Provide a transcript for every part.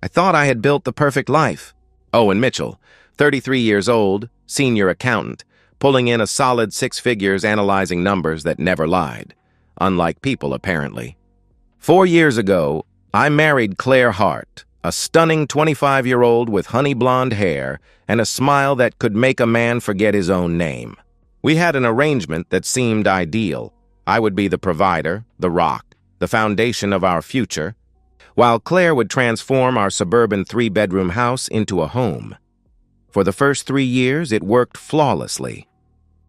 I thought I had built the perfect life. Owen Mitchell, 33 years old, senior accountant, pulling in a solid 6 figures analyzing numbers that never lied. Unlike people, apparently. 4 years ago, I married Claire Hart, a stunning 25-year-old with honey blonde hair and a smile that could make a man forget his own name. We had an arrangement that seemed ideal. I would be the provider, the rock, the foundation of our future, while Claire would transform our suburban 3-bedroom house into a home. For the first 3 years, it worked flawlessly.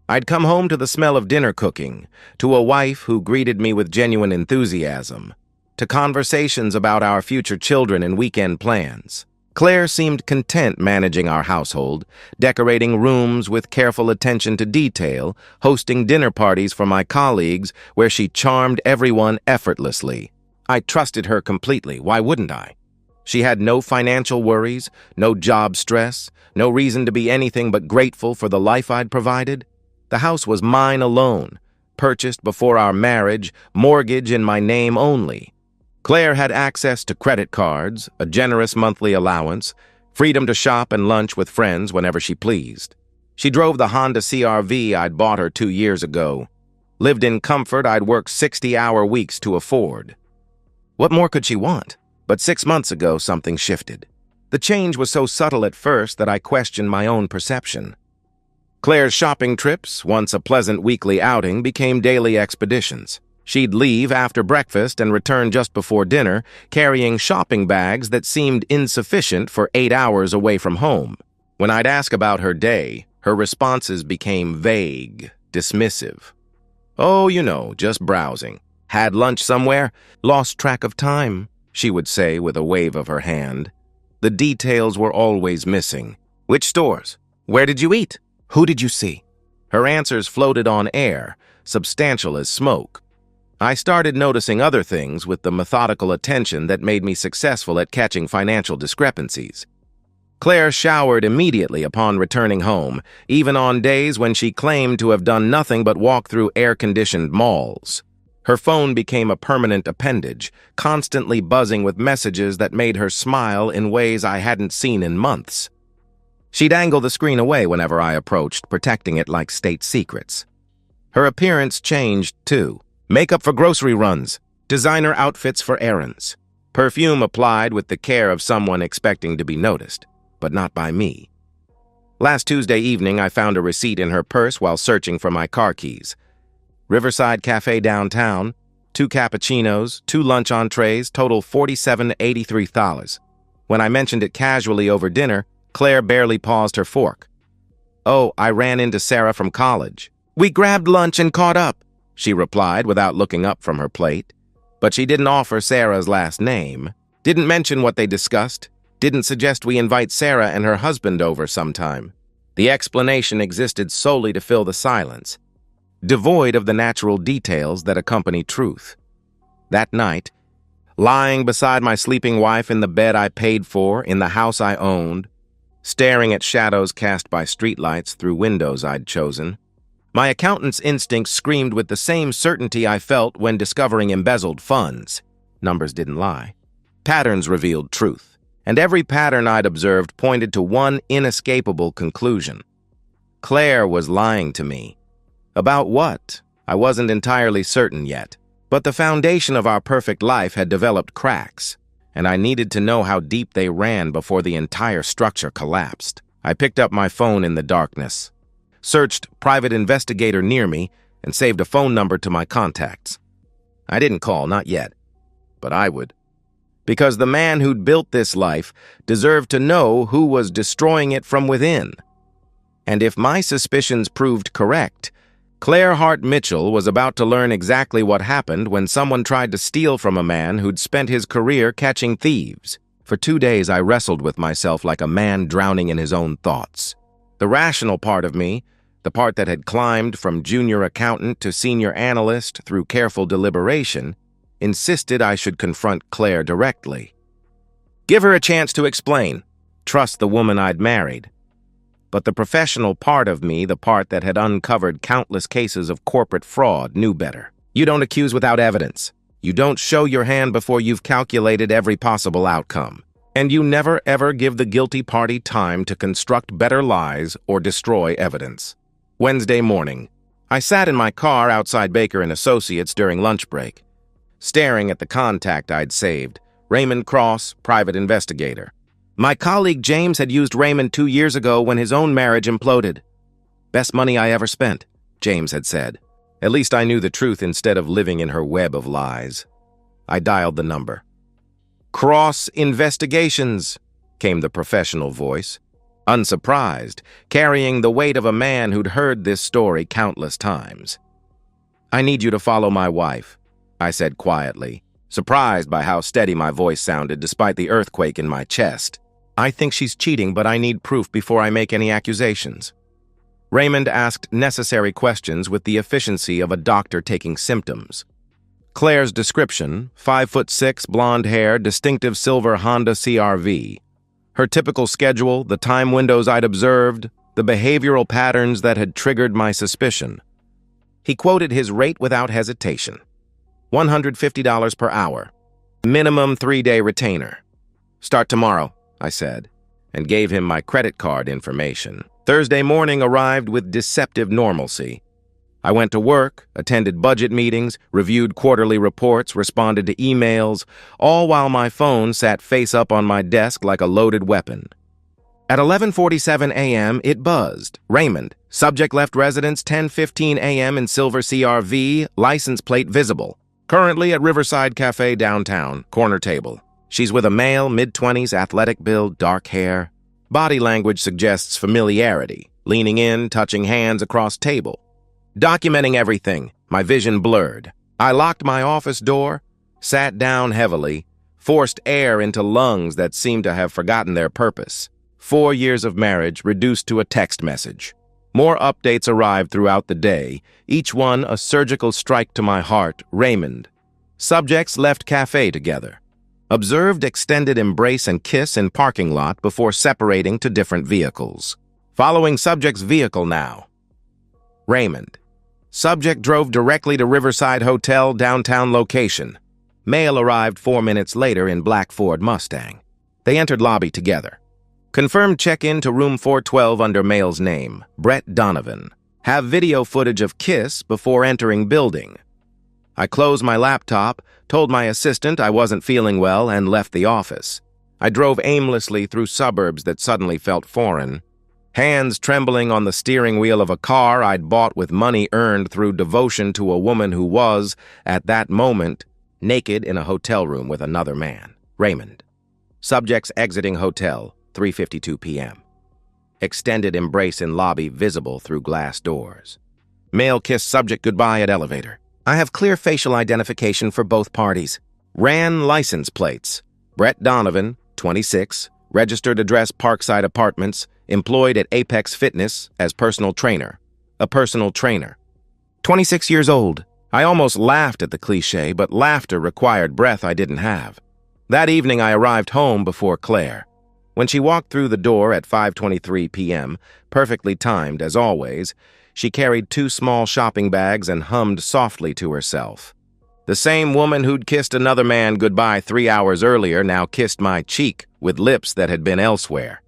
I'd come home to the smell of dinner cooking, to a wife who greeted me with genuine enthusiasm, to conversations about our future children and weekend plans. Claire seemed content managing our household, decorating rooms with careful attention to detail, hosting dinner parties for my colleagues where she charmed everyone effortlessly. I trusted her completely, why wouldn't I? She had no financial worries, no job stress, no reason to be anything but grateful for the life I'd provided. The house was mine alone, purchased before our marriage, mortgage in my name only. Claire had access to credit cards, a generous monthly allowance, freedom to shop and lunch with friends whenever she pleased. She drove the Honda CR-V I'd bought her 2 years ago, lived in comfort I'd worked 60-hour weeks to afford. What more could she want? But 6 months ago, something shifted. The change was so subtle at first that I questioned my own perception. Claire's shopping trips, once a pleasant weekly outing, became daily expeditions. She'd leave after breakfast and return just before dinner, carrying shopping bags that seemed insufficient for 8 hours away from home. When I'd ask about her day, her responses became vague, dismissive. "Oh, you know, just browsing. Had lunch somewhere? Lost track of time," she would say with a wave of her hand. The details were always missing. "Which stores? Where did you eat? Who did you see?" Her answers floated on air, substantial as smoke. I started noticing other things with the methodical attention that made me successful at catching financial discrepancies. Claire showered immediately upon returning home, even on days when she claimed to have done nothing but walk through air-conditioned malls. Her phone became a permanent appendage, constantly buzzing with messages that made her smile in ways I hadn't seen in months. She'd angle the screen away whenever I approached, protecting it like state secrets. Her appearance changed, too. Makeup for grocery runs, designer outfits for errands. Perfume applied with the care of someone expecting to be noticed, but not by me. Last Tuesday evening, I found a receipt in her purse while searching for my car keys. Riverside Cafe downtown, 2 cappuccinos, 2 lunch entrees, total $47.83. When I mentioned it casually over dinner, Claire barely paused her fork. "Oh, I ran into Sarah from college. We grabbed lunch and caught up," she replied without looking up from her plate. But she didn't offer Sarah's last name, didn't mention what they discussed, didn't suggest we invite Sarah and her husband over sometime. The explanation existed solely to fill the silence, devoid of the natural details that accompany truth. That night, lying beside my sleeping wife in the bed I paid for, in the house I owned, staring at shadows cast by streetlights through windows I'd chosen, my accountant's instinct screamed with the same certainty I felt when discovering embezzled funds. Numbers didn't lie. Patterns revealed truth, and every pattern I'd observed pointed to one inescapable conclusion. Claire was lying to me. About what? I wasn't entirely certain yet, but the foundation of our perfect life had developed cracks, and I needed to know how deep they ran before the entire structure collapsed. I picked up my phone in the darkness, searched private investigator near me, and saved a phone number to my contacts. I didn't call, not yet, but I would. Because the man who'd built this life deserved to know who was destroying it from within. And if my suspicions proved correct, Claire Hart Mitchell was about to learn exactly what happened when someone tried to steal from a man who'd spent his career catching thieves. For 2 days, I wrestled with myself like a man drowning in his own thoughts. The rational part of me, the part that had climbed from junior accountant to senior analyst through careful deliberation, insisted I should confront Claire directly. Give her a chance to explain. Trust the woman I'd married. But the professional part of me, the part that had uncovered countless cases of corporate fraud, knew better. You don't accuse without evidence. You don't show your hand before you've calculated every possible outcome. And you never ever give the guilty party time to construct better lies or destroy evidence. Wednesday morning. I sat in my car outside Baker & Associates during lunch break, staring at the contact I'd saved, Raymond Cross, private investigator. My colleague James had used Raymond 2 years ago when his own marriage imploded. Best money I ever spent, James had said. At least I knew the truth instead of living in her web of lies. I dialed the number. "Cross Investigations," came the professional voice. Unsurprised, carrying the weight of a man who'd heard this story countless times. "I need you to follow my wife," I said quietly, surprised by how steady my voice sounded despite the earthquake in my chest. "I think she's cheating, but I need proof before I make any accusations." Raymond asked necessary questions with the efficiency of a doctor taking symptoms. Claire's description: 5'6", blonde hair, distinctive silver Honda CR-V. Her typical schedule, the time windows I'd observed, the behavioral patterns that had triggered my suspicion. He quoted his rate without hesitation. $150 per hour. Minimum 3-day retainer. "Start tomorrow," I said, and gave him my credit card information. Thursday morning arrived with deceptive normalcy. I went to work, attended budget meetings, reviewed quarterly reports, responded to emails, all while my phone sat face up on my desk like a loaded weapon. At 11:47 a.m., it buzzed. Raymond. Subject left residence 10:15 a.m. in silver CR-V, license plate visible. Currently at Riverside Cafe downtown, corner table. She's with a male, mid-20s, athletic build, dark hair. Body language suggests familiarity, leaning in, touching hands across table. Documenting everything, my vision blurred. I locked my office door, sat down heavily, forced air into lungs that seemed to have forgotten their purpose. 4 years of marriage reduced to a text message. More updates arrived throughout the day, each one a surgical strike to my heart. Raymond. Subjects left cafe together. Observed extended embrace and kiss in parking lot before separating to different vehicles. Following subject's vehicle now. Raymond. Subject drove directly to Riverside Hotel downtown location. Male arrived 4 minutes later in black Ford Mustang. They entered lobby together. Confirmed check-in to room 412 under male's name, Brett Donovan. Have video footage of kiss before entering building. I closed my laptop, told my assistant I wasn't feeling well, and left the office. I drove aimlessly through suburbs that suddenly felt foreign. Hands trembling on the steering wheel of a car I'd bought with money earned through devotion to a woman who was, at that moment, naked in a hotel room with another man. Raymond. Subjects exiting hotel, 3:52 p.m. Extended embrace in lobby visible through glass doors. Male kissed subject goodbye at elevator. I have clear facial identification for both parties. Ran license plates. Brett Donovan, 26, registered address Parkside Apartments, employed at Apex Fitness as personal trainer. A personal trainer. 26 years old. I almost laughed at the cliche, but laughter required breath I didn't have. That evening I arrived home before Claire. When she walked through the door at 5:23 p.m., perfectly timed as always, she carried 2 small shopping bags and hummed softly to herself. The same woman who'd kissed another man goodbye 3 hours earlier now kissed my cheek with lips that had been elsewhere.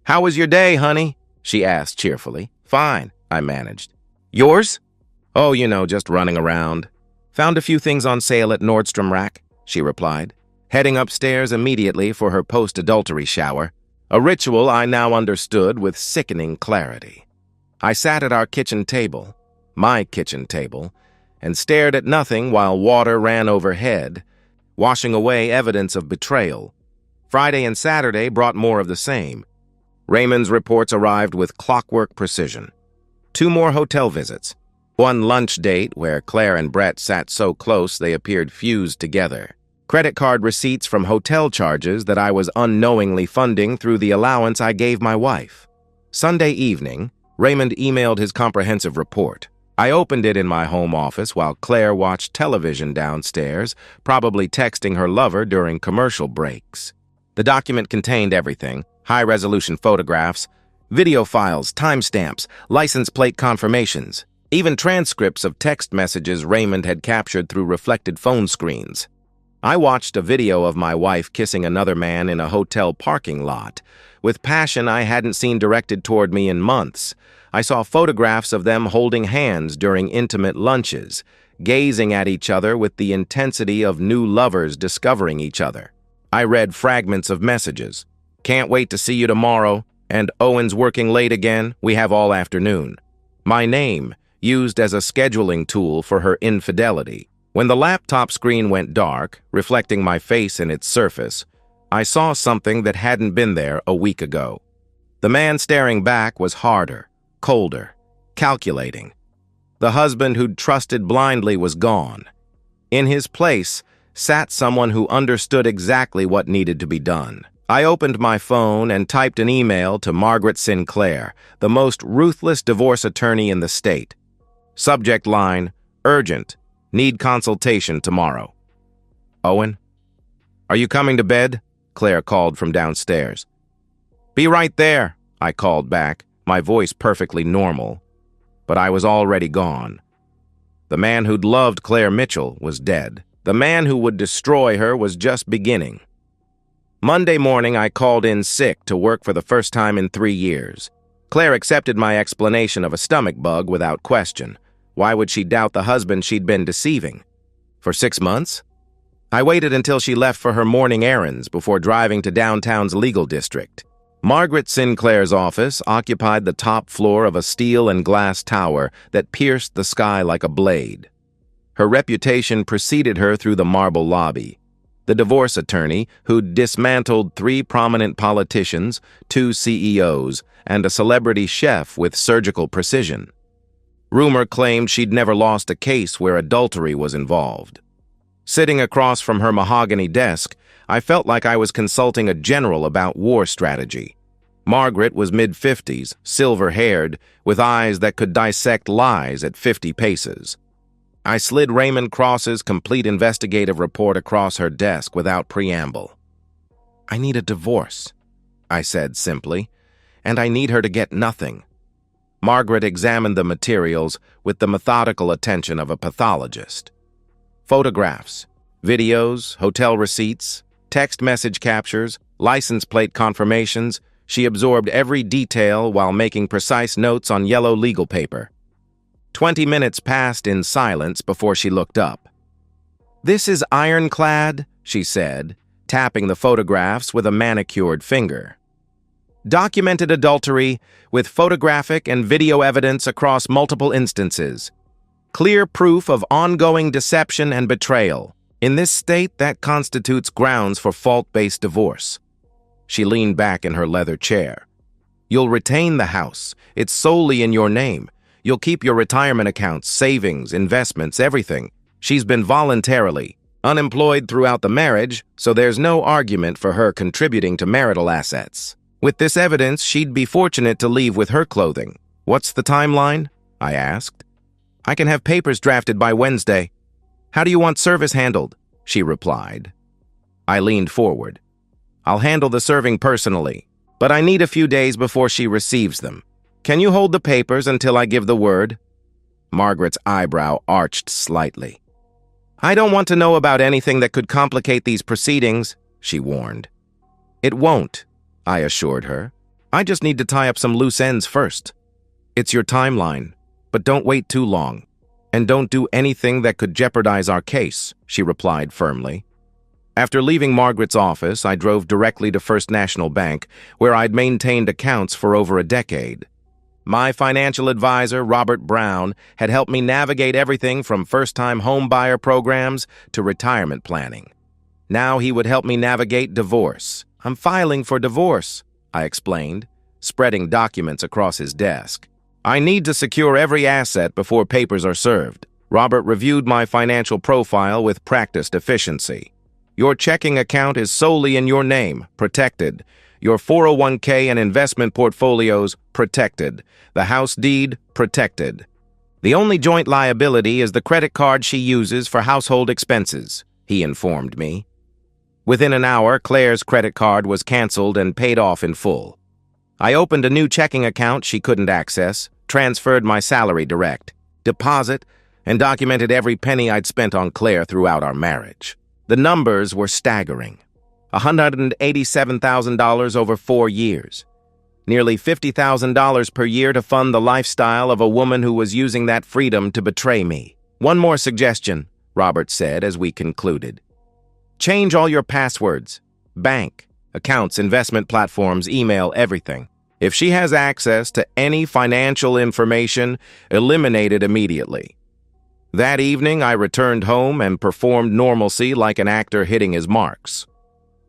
"How was your day, honey?" she asked cheerfully. "Fine," I managed. "Yours?" "Oh, just running around. Found a few things on sale at Nordstrom Rack," she replied, heading upstairs immediately for her post-adultery shower, a ritual I now understood with sickening clarity. I sat at our kitchen table, my kitchen table, and stared at nothing while water ran overhead, washing away evidence of betrayal. Friday and Saturday brought more of the same. Raymond's reports arrived with clockwork precision. 2 more hotel visits. 1 lunch date where Claire and Brett sat so close they appeared fused together. Credit card receipts from hotel charges that I was unknowingly funding through the allowance I gave my wife. Sunday evening, Raymond emailed his comprehensive report. I opened it in my home office while Claire watched television downstairs, probably texting her lover during commercial breaks. The document contained everything: high-resolution photographs, video files, timestamps, license plate confirmations, even transcripts of text messages Raymond had captured through reflected phone screens. I watched a video of my wife kissing another man in a hotel parking lot. With passion I hadn't seen directed toward me in months. I saw photographs of them holding hands during intimate lunches, gazing at each other with the intensity of new lovers discovering each other. I read fragments of messages. "Can't wait to see you tomorrow," and "Owen's working late again, we have all afternoon." My name, used as a scheduling tool for her infidelity. When the laptop screen went dark, reflecting my face in its surface, I saw something that hadn't been there a week ago. The man staring back was harder, colder, calculating. The husband who'd trusted blindly was gone. In his place sat someone who understood exactly what needed to be done. I opened my phone and typed an email to Margaret Sinclair, the most ruthless divorce attorney in the state. Subject line, "Urgent. Need consultation tomorrow." "Owen? Are you coming to bed?" Claire called from downstairs. "Be right there," I called back, my voice perfectly normal. But I was already gone. The man who'd loved Claire Mitchell was dead. The man who would destroy her was just beginning. Monday morning, I called in sick to work for the first time in 3 years. Claire accepted my explanation of a stomach bug without question. Why would she doubt the husband she'd been deceiving? For 6 months? I waited until she left for her morning errands before driving to downtown's legal district. Margaret Sinclair's office occupied the top floor of a steel and glass tower that pierced the sky like a blade. Her reputation preceded her through the marble lobby. The divorce attorney who'd dismantled 3 prominent politicians, 2 CEOs, and a celebrity chef with surgical precision. Rumor claimed she'd never lost a case where adultery was involved. Sitting across from her mahogany desk, I felt like I was consulting a general about war strategy. Margaret was mid-50s, silver-haired, with eyes that could dissect lies at 50 paces. I slid Raymond Cross's complete investigative report across her desk without preamble. "I need a divorce," I said simply, "and I need her to get nothing." Margaret examined the materials with the methodical attention of a pathologist. Photographs, videos, hotel receipts, text message captures, license plate confirmations. She absorbed every detail while making precise notes on yellow legal paper. 20 minutes passed in silence before she looked up. "This is ironclad," she said, tapping the photographs with a manicured finger. "Documented adultery with photographic and video evidence across multiple instances. Clear proof of ongoing deception and betrayal. In this state, that constitutes grounds for fault-based divorce." She leaned back in her leather chair. "You'll retain the house. It's solely in your name. You'll keep your retirement accounts, savings, investments, everything. She's been voluntarily unemployed throughout the marriage, so there's no argument for her contributing to marital assets. With this evidence, she'd be fortunate to leave with her clothing." "What's the timeline?" I asked. "I can have papers drafted by Wednesday." "How do you want service handled?" she replied. I leaned forward. "I'll handle the serving personally, but I need a few days before she receives them. Can you hold the papers until I give the word?" Margaret's eyebrow arched slightly. "I don't want to know about anything that could complicate these proceedings," she warned. "It won't," I assured her. "I just need to tie up some loose ends first." "It's your timeline, but don't wait too long. And don't do anything that could jeopardize our case," she replied firmly. After leaving Margaret's office, I drove directly to First National Bank, where I'd maintained accounts for over a decade. My financial advisor, Robert Brown, had helped me navigate everything from first-time home buyer programs to retirement planning. Now he would help me navigate divorce. "I'm filing for divorce," I explained, spreading documents across his desk. "I need to secure every asset before papers are served." Robert reviewed my financial profile with practiced efficiency. "Your checking account is solely in your name, protected. Your 401k and investment portfolios, protected. The house deed, protected. The only joint liability is the credit card she uses for household expenses," he informed me. Within an hour, Claire's credit card was canceled and paid off in full. I opened a new checking account she couldn't access, transferred my salary direct, deposit, and documented every penny I'd spent on Claire throughout our marriage. The numbers were staggering. $187,000 over 4 years. Nearly $50,000 per year to fund the lifestyle of a woman who was using that freedom to betray me. "One more suggestion," Robert said as we concluded. "Change all your passwords. Bank, accounts, investment platforms, email, everything. If she has access to any financial information, eliminate it immediately." That evening, I returned home and performed normalcy like an actor hitting his marks.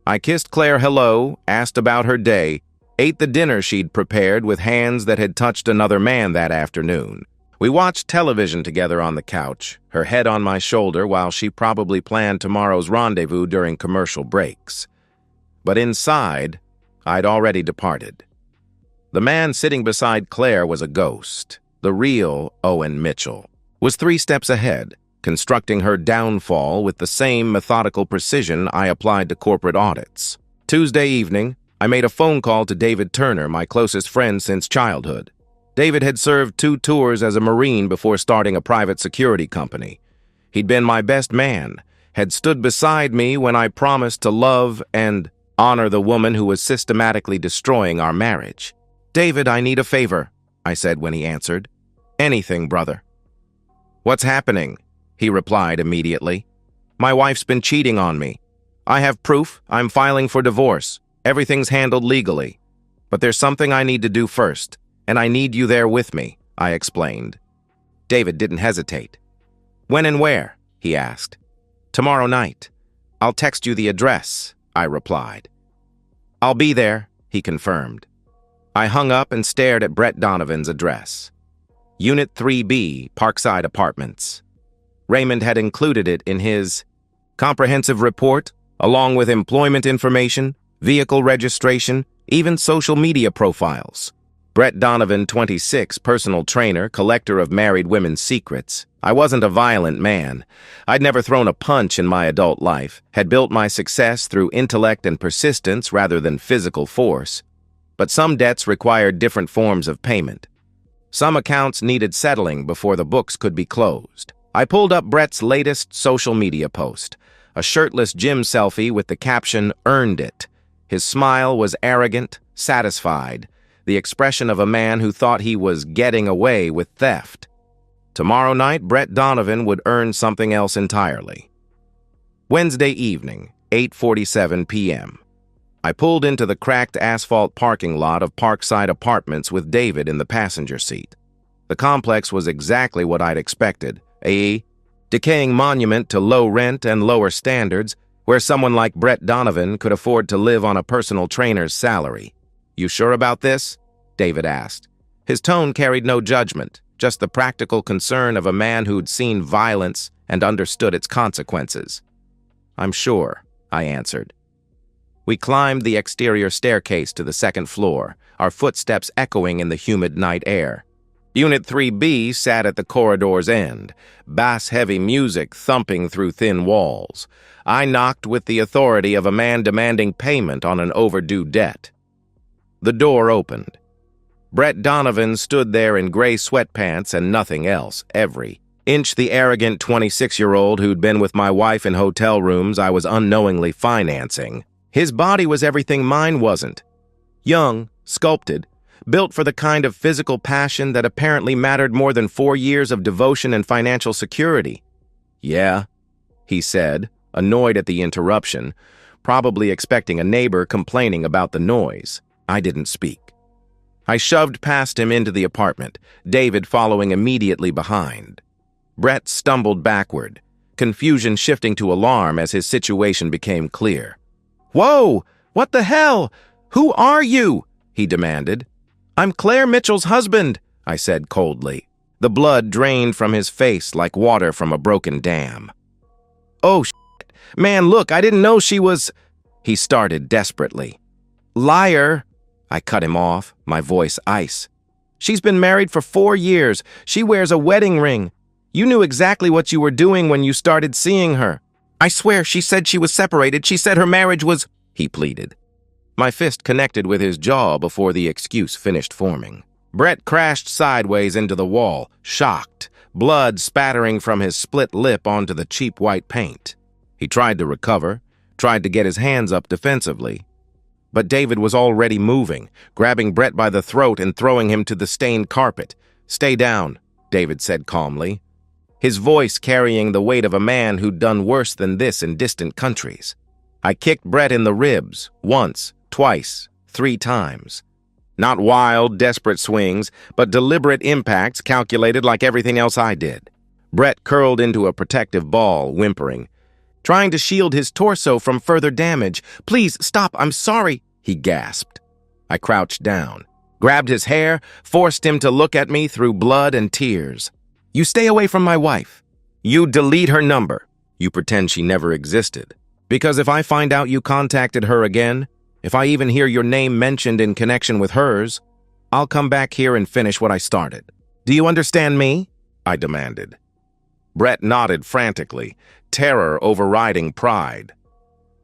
I kissed Claire hello, asked about her day, ate the dinner she'd prepared with hands that had touched another man that afternoon. We watched television together on the couch, her head on my shoulder while she probably planned tomorrow's rendezvous during commercial breaks. But inside, I'd already departed. The man sitting beside Claire was a ghost. The real Owen Mitchell was 3 steps ahead, constructing her downfall with the same methodical precision I applied to corporate audits. Tuesday evening, I made a phone call to David Turner, my closest friend since childhood. David had served 2 tours as a Marine before starting a private security company. He'd been my best man, had stood beside me when I promised to love and honor the woman who was systematically destroying our marriage. "David, I need a favor," I said when he answered. "Anything, brother." "What's happening?" he replied immediately. "My wife's been cheating on me. I have proof. I'm filing for divorce. Everything's handled legally. But there's something I need to do first, and I need you there with me," I explained. David didn't hesitate. "When and where?" he asked. "Tomorrow night. I'll text you the address," I replied. "I'll be there," he confirmed. I hung up and stared at Brett Donovan's address. Unit 3B, Parkside Apartments. Raymond had included it in his comprehensive report, along with employment information, vehicle registration, even social media profiles. Brett Donovan, 26, personal trainer, collector of married women's secrets. I wasn't a violent man. I'd never thrown a punch in my adult life, had built my success through intellect and persistence rather than physical force. But some debts required different forms of payment. Some accounts needed settling before the books could be closed. I pulled up Brett's latest social media post, a shirtless gym selfie with the caption, "Earned it." His smile was arrogant, satisfied, the expression of a man who thought he was getting away with theft. Tomorrow night, Brett Donovan would earn something else entirely. Wednesday evening, 8:47 p.m. I pulled into the cracked asphalt parking lot of Parkside Apartments with David in the passenger seat. The complex was exactly what I'd expected, a decaying monument to low rent and lower standards, where someone like Brett Donovan could afford to live on a personal trainer's salary. "You sure about this?" David asked. His tone carried no judgment, just the practical concern of a man who'd seen violence and understood its consequences. "I'm sure," I answered. We climbed the exterior staircase to the second floor, our footsteps echoing in the humid night air. Unit 3B sat at the corridor's end, bass-heavy music thumping through thin walls. I knocked with the authority of a man demanding payment on an overdue debt. The door opened. Brett Donovan stood there in gray sweatpants and nothing else, every inch the arrogant 26-year-old who'd been with my wife in hotel rooms I was unknowingly financing. His body was everything mine wasn't. Young, sculpted, built for the kind of physical passion that apparently mattered more than 4 years of devotion and financial security. "Yeah," he said, annoyed at the interruption, probably expecting a neighbor complaining about the noise. I didn't speak. I shoved past him into the apartment, David following immediately behind. Brett stumbled backward, confusion shifting to alarm as his situation became clear. "Whoa! What the hell? Who are you?" he demanded. "I'm Claire Mitchell's husband," I said coldly. The blood drained from his face like water from a broken dam. "Oh, shit. Man, look, I didn't know she was—" he started desperately. "Liar!" I cut him off, my voice ice. "She's been married for 4 years. She wears a wedding ring. You knew exactly what you were doing when you started seeing her. I swear she said she was separated. She said her marriage was—" he pleaded. My fist connected with his jaw before the excuse finished forming. Brett crashed sideways into the wall, shocked, blood spattering from his split lip onto the cheap white paint. He tried to recover, tried to get his hands up defensively. But David was already moving, grabbing Brett by the throat and throwing him to the stained carpet. "Stay down," David said calmly, his voice carrying the weight of a man who'd done worse than this in distant countries. I kicked Brett in the ribs, once, twice, 3 times. Not wild, desperate swings, but deliberate impacts calculated like everything else I did. Brett curled into a protective ball, whimpering, trying to shield his torso from further damage. "Please, stop, I'm sorry," he gasped. I crouched down, grabbed his hair, forced him to look at me through blood and tears. "You stay away from my wife. You delete her number. You pretend she never existed. Because if I find out you contacted her again, if I even hear your name mentioned in connection with hers, I'll come back here and finish what I started. Do you understand me?" I demanded. Brett nodded frantically, terror overriding pride.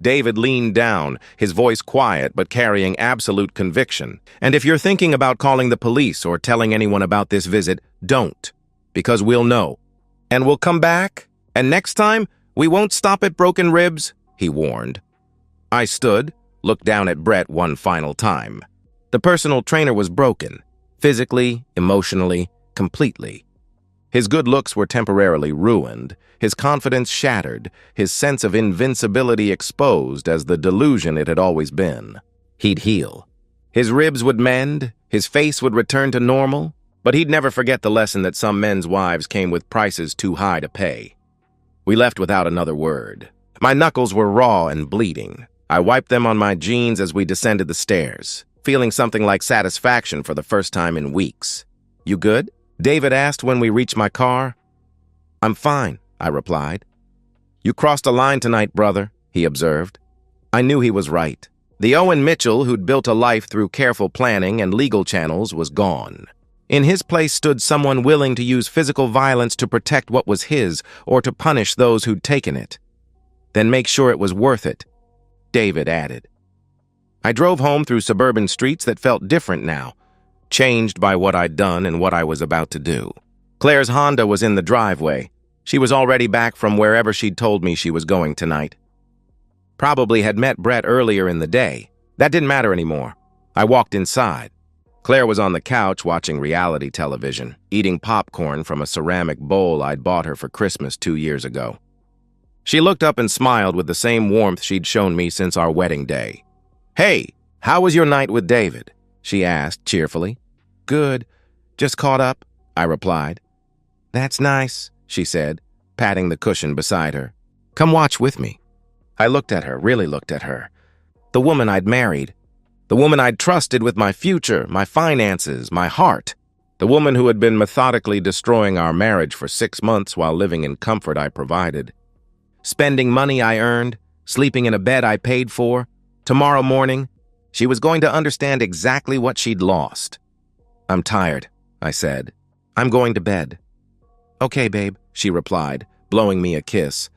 David leaned down, his voice quiet but carrying absolute conviction. "And if you're thinking about calling the police or telling anyone about this visit, don't. Because we'll know. And we'll come back, and next time, we won't stop at broken ribs," he warned. I stood, looked down at Brett one final time. The personal trainer was broken, physically, emotionally, completely. His good looks were temporarily ruined, his confidence shattered, his sense of invincibility exposed as the delusion it had always been. He'd heal. His ribs would mend, his face would return to normal, but he'd never forget the lesson that some men's wives came with prices too high to pay. We left without another word. My knuckles were raw and bleeding. I wiped them on my jeans as we descended the stairs, feeling something like satisfaction for the first time in weeks. "You good?" David asked when we reached my car. "I'm fine," I replied. "You crossed a line tonight, brother," he observed. I knew he was right. The Owen Mitchell who'd built a life through careful planning and legal channels was gone. In his place stood someone willing to use physical violence to protect what was his or to punish those who'd taken it. "Then make sure it was worth it," David added. I drove home through suburban streets that felt different now, changed by what I'd done and what I was about to do. Claire's Honda was in the driveway. She was already back from wherever she'd told me she was going tonight. Probably had met Brett earlier in the day. That didn't matter anymore. I walked inside. Claire was on the couch watching reality television, eating popcorn from a ceramic bowl I'd bought her for Christmas 2 years ago. She looked up and smiled with the same warmth she'd shown me since our wedding day. "Hey, how was your night with David?" she asked cheerfully. "Good. Just caught up," I replied. "That's nice," she said, patting the cushion beside her. "Come watch with me." I looked at her, really looked at her. The woman I'd married. The woman I'd trusted with my future, my finances, my heart. The woman who had been methodically destroying our marriage for 6 months while living in comfort I provided. Spending money I earned, sleeping in a bed I paid for. Tomorrow morning, she was going to understand exactly what she'd lost. "I'm tired," I said. "I'm going to bed." "Okay, babe," she replied, blowing me a kiss.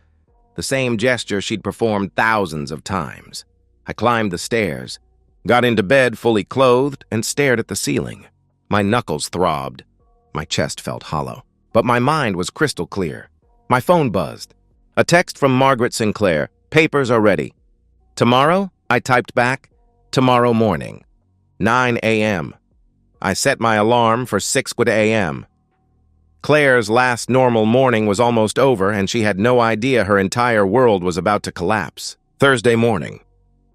The same gesture she'd performed thousands of times. I climbed the stairs, got into bed fully clothed, and stared at the ceiling. My knuckles throbbed. My chest felt hollow. But my mind was crystal clear. My phone buzzed. A text from Margaret Sinclair. "Papers are ready." "Tomorrow?" I typed back. "Tomorrow morning. 9 a.m. I set my alarm for 6 a.m. Claire's last normal morning was almost over, and she had no idea her entire world was about to collapse. Thursday morning.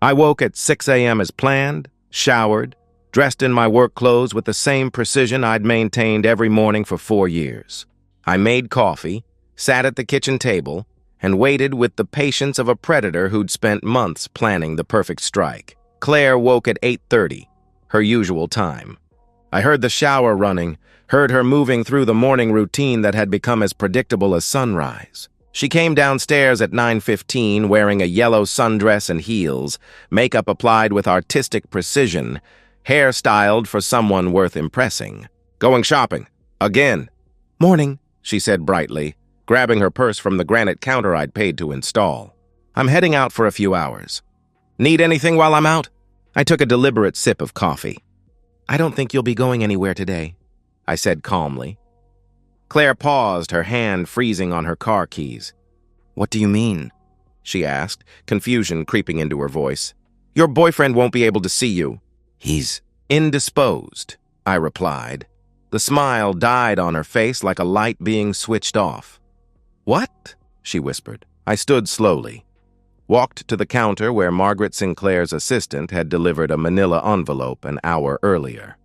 I woke at 6 a.m. as planned, showered, dressed in my work clothes with the same precision I'd maintained every morning for 4 years. I made coffee, sat at the kitchen table, and waited with the patience of a predator who'd spent months planning the perfect strike. Claire woke at 8:30, her usual time. I heard the shower running, heard her moving through the morning routine that had become as predictable as sunrise. She came downstairs at 9:15 wearing a yellow sundress and heels, makeup applied with artistic precision, hair styled for someone worth impressing. "Going shopping. Again." "Morning," she said brightly, grabbing her purse from the granite counter I'd paid to install. "I'm heading out for a few hours. Need anything while I'm out?" I took a deliberate sip of coffee. "I don't think you'll be going anywhere today," I said calmly. Claire paused, her hand freezing on her car keys. "What do you mean?" she asked, confusion creeping into her voice. Your boyfriend won't be able to see you. He's indisposed, I replied. The smile died on her face like a light being switched off. What? She whispered. I stood slowly, walked to the counter where Margaret Sinclair's assistant had delivered a manila envelope an hour earlier.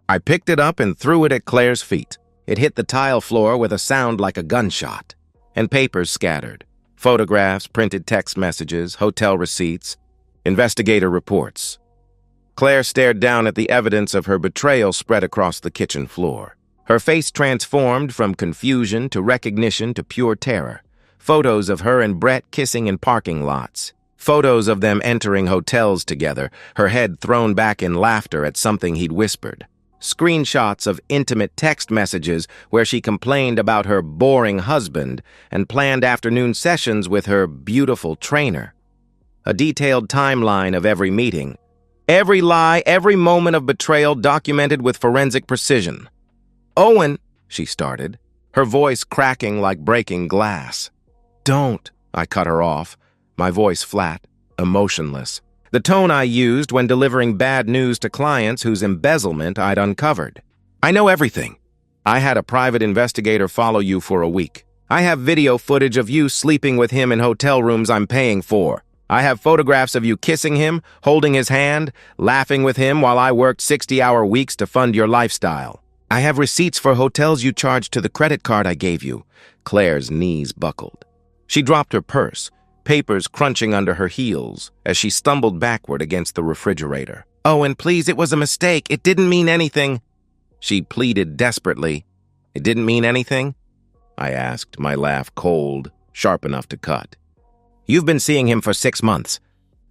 I picked it up and threw it at Claire's feet. It hit the tile floor with a sound like a gunshot, and papers scattered. Photographs, printed text messages, hotel receipts, investigator reports. Claire stared down at the evidence of her betrayal spread across the kitchen floor. Her face transformed from confusion to recognition to pure terror. Photos of her and Brett kissing in parking lots. Photos of them entering hotels together, her head thrown back in laughter at something he'd whispered. Screenshots of intimate text messages where she complained about her boring husband and planned afternoon sessions with her beautiful trainer. A detailed timeline of every meeting. Every lie, every moment of betrayal documented with forensic precision. Owen, she started, her voice cracking like breaking glass. Don't, I cut her off, my voice flat, emotionless. The tone I used when delivering bad news to clients whose embezzlement I'd uncovered. I know everything. I had a private investigator follow you for a week. I have video footage of you sleeping with him in hotel rooms I'm paying for. I have photographs of you kissing him, holding his hand, laughing with him while I worked 60-hour weeks to fund your lifestyle. I have receipts for hotels you charged to the credit card I gave you. Claire's knees buckled. She dropped her purse, papers crunching under her heels as she stumbled backward against the refrigerator. Owen, please, it was a mistake. It didn't mean anything. She pleaded desperately. It didn't mean anything? I asked, my laugh cold, sharp enough to cut. You've been seeing him for 6 months.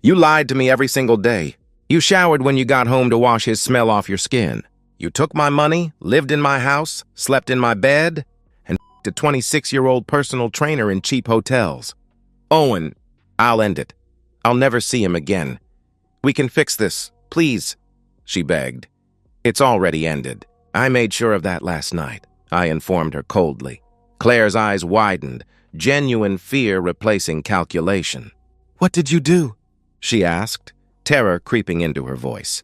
You lied to me every single day. You showered when you got home to wash his smell off your skin. You took my money, lived in my house, slept in my bed, and a 26-year-old personal trainer in cheap hotels. Owen, I'll end it. I'll never see him again. We can fix this, please, she begged. It's already ended. I made sure of that last night, I informed her coldly. Claire's eyes widened, genuine fear replacing calculation. What did you do? She asked, terror creeping into her voice.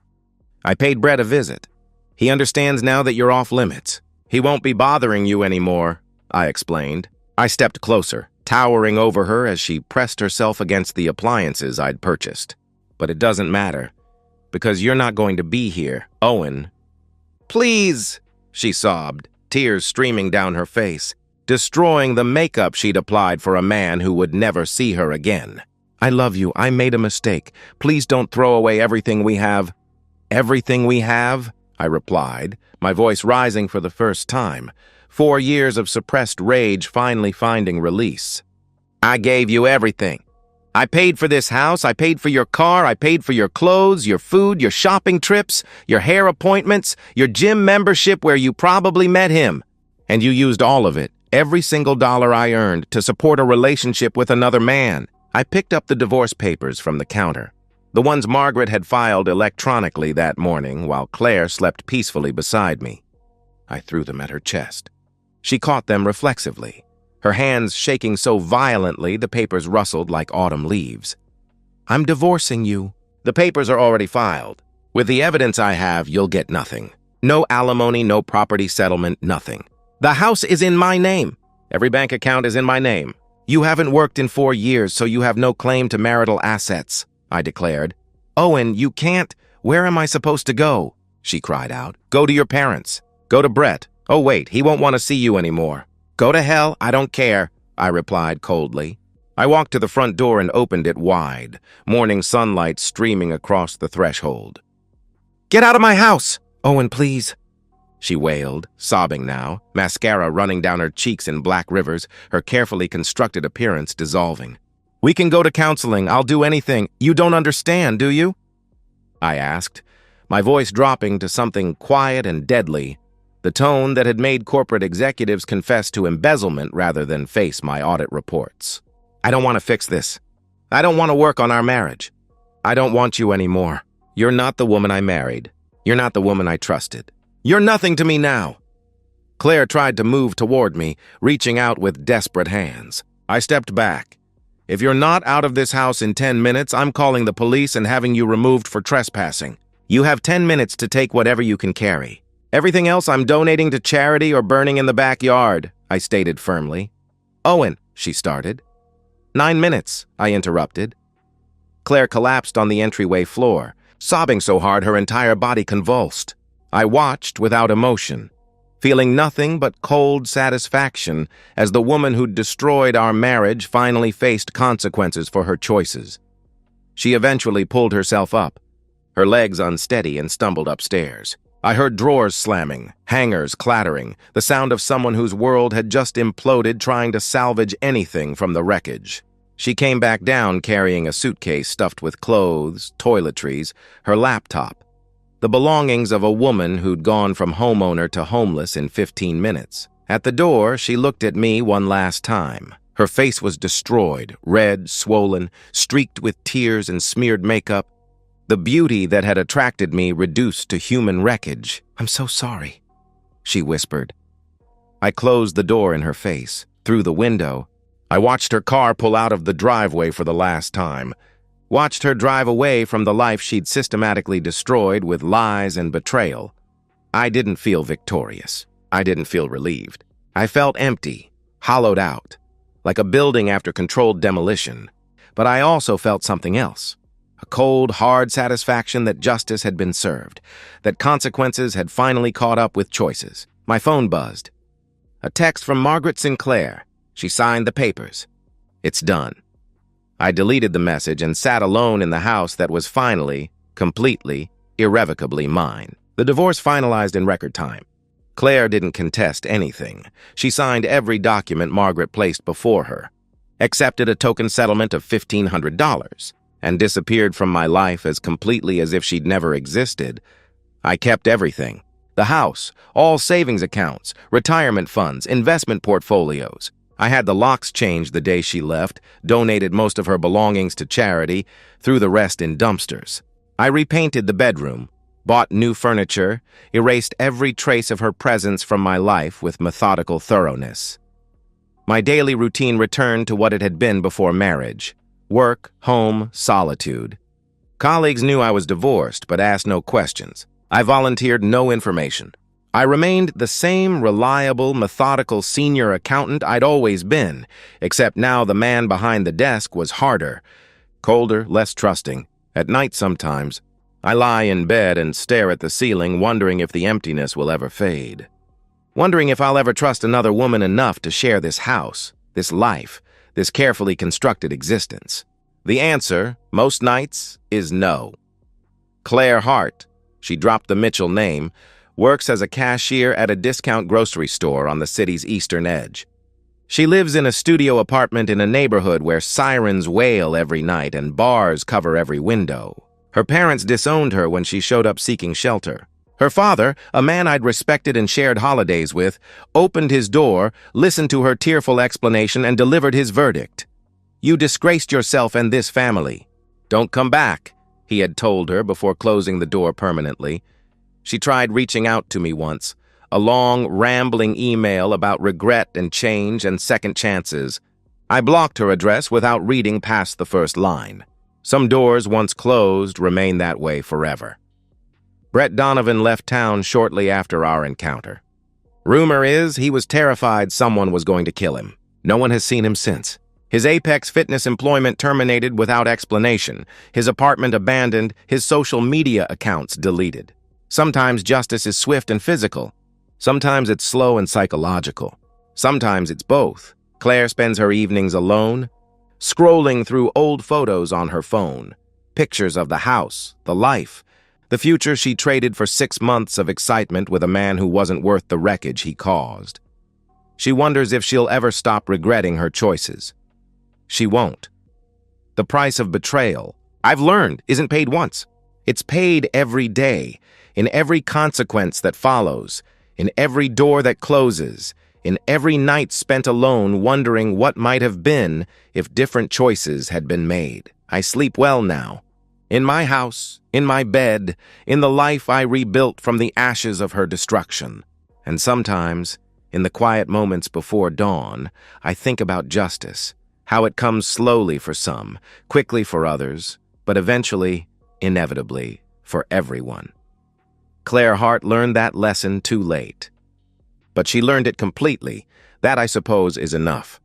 I paid Brett a visit. He understands now that you're off limits. He won't be bothering you anymore, I explained. I stepped closer, towering over her as she pressed herself against the appliances I'd purchased. But it doesn't matter, because you're not going to be here, Owen. Please, she sobbed, tears streaming down her face, destroying the makeup she'd applied for a man who would never see her again. I love you. I made a mistake. Please don't throw away everything we have. Everything we have? I replied, my voice rising for the first time. 4 years of suppressed rage finally finding release. I gave you everything. I paid for this house, I paid for your car, I paid for your clothes, your food, your shopping trips, your hair appointments, your gym membership where you probably met him. And you used all of it, every single dollar I earned, to support a relationship with another man. I picked up the divorce papers from the counter, the ones Margaret had filed electronically that morning while Claire slept peacefully beside me. I threw them at her chest. She caught them reflexively, her hands shaking so violently the papers rustled like autumn leaves. I'm divorcing you. The papers are already filed. With the evidence I have, you'll get nothing. No alimony, no property settlement, nothing. The house is in my name. Every bank account is in my name. You haven't worked in 4 years, so you have no claim to marital assets, I declared. Owen, you can't. Where am I supposed to go? She cried out. Go to your parents. Go to Brett. Oh, wait, he won't want to see you anymore. Go to hell, I don't care, I replied coldly. I walked to the front door and opened it wide, morning sunlight streaming across the threshold. Get out of my house! Owen, please, she wailed, sobbing now, mascara running down her cheeks in black rivers, her carefully constructed appearance dissolving. We can go to counseling, I'll do anything. You don't understand, do you? I asked, my voice dropping to something quiet and deadly, the tone that had made corporate executives confess to embezzlement rather than face my audit reports. I don't want to fix this. I don't want to work on our marriage. I don't want you anymore. You're not the woman I married. You're not the woman I trusted. You're nothing to me now. Claire tried to move toward me, reaching out with desperate hands. I stepped back. If you're not out of this house in 10 minutes, I'm calling the police and having you removed for trespassing. You have 10 minutes to take whatever you can carry. Everything else I'm donating to charity or burning in the backyard, I stated firmly. Owen, she started. 9 minutes, I interrupted. Claire collapsed on the entryway floor, sobbing so hard her entire body convulsed. I watched without emotion, feeling nothing but cold satisfaction as the woman who'd destroyed our marriage finally faced consequences for her choices. She eventually pulled herself up, her legs unsteady, and stumbled upstairs. I heard drawers slamming, hangers clattering, the sound of someone whose world had just imploded trying to salvage anything from the wreckage. She came back down carrying a suitcase stuffed with clothes, toiletries, her laptop, the belongings of a woman who'd gone from homeowner to homeless in 15 minutes. At the door, she looked at me one last time. Her face was destroyed, red, swollen, streaked with tears and smeared makeup. The beauty that had attracted me reduced to human wreckage. "I'm so sorry," she whispered. I closed the door in her face. Through the window, I watched her car pull out of the driveway for the last time. Watched her drive away from the life she'd systematically destroyed with lies and betrayal. I didn't feel victorious. I didn't feel relieved. I felt empty, hollowed out, like a building after controlled demolition. But I also felt something else. A cold, hard satisfaction that justice had been served, that consequences had finally caught up with choices. My phone buzzed. A text from Margaret Sinclair. She signed the papers. It's done. I deleted the message and sat alone in the house that was finally, completely, irrevocably mine. The divorce finalized in record time. Claire didn't contest anything. She signed every document Margaret placed before her, accepted a token settlement of $1,500, and disappeared from my life as completely as if she'd never existed. I kept everything. The house, all savings accounts, retirement funds, investment portfolios. I had the locks changed the day she left, donated most of her belongings to charity, threw the rest in dumpsters. I repainted the bedroom, bought new furniture, erased every trace of her presence from my life with methodical thoroughness. My daily routine returned to what it had been before marriage. Work, home, solitude. Colleagues knew I was divorced, but asked no questions. I volunteered no information. I remained the same reliable, methodical senior accountant I'd always been, except now the man behind the desk was harder, colder, less trusting. At night sometimes, I lie in bed and stare at the ceiling, wondering if the emptiness will ever fade. Wondering if I'll ever trust another woman enough to share this house, this life, this carefully constructed existence. The answer, most nights, is no. Claire Hart, she dropped the Mitchell name, works as a cashier at a discount grocery store on the city's eastern edge. She lives in a studio apartment in a neighborhood where sirens wail every night and bars cover every window. Her parents disowned her when she showed up seeking shelter. Her father, a man I'd respected and shared holidays with, opened his door, listened to her tearful explanation, and delivered his verdict. "You disgraced yourself and this family. Don't come back," he had told her before closing the door permanently. She tried reaching out to me once, a long, rambling email about regret and change and second chances. I blocked her address without reading past the first line. Some doors once closed remain that way forever. Brett Donovan left town shortly after our encounter. Rumor is he was terrified someone was going to kill him. No one has seen him since. His Apex Fitness employment terminated without explanation, his apartment abandoned, his social media accounts deleted. Sometimes justice is swift and physical. Sometimes it's slow and psychological. Sometimes it's both. Claire spends her evenings alone, scrolling through old photos on her phone, pictures of the house, the life, the future she traded for 6 months of excitement with a man who wasn't worth the wreckage he caused. She wonders if she'll ever stop regretting her choices. She won't. The price of betrayal, I've learned, isn't paid once. It's paid every day, in every consequence that follows, in every door that closes, in every night spent alone wondering what might have been if different choices had been made. I sleep well now. In my house, in my bed, in the life I rebuilt from the ashes of her destruction. And sometimes, in the quiet moments before dawn, I think about justice, how it comes slowly for some, quickly for others, but eventually, inevitably, for everyone. Claire Hart learned that lesson too late. But she learned it completely. That, I suppose, is enough.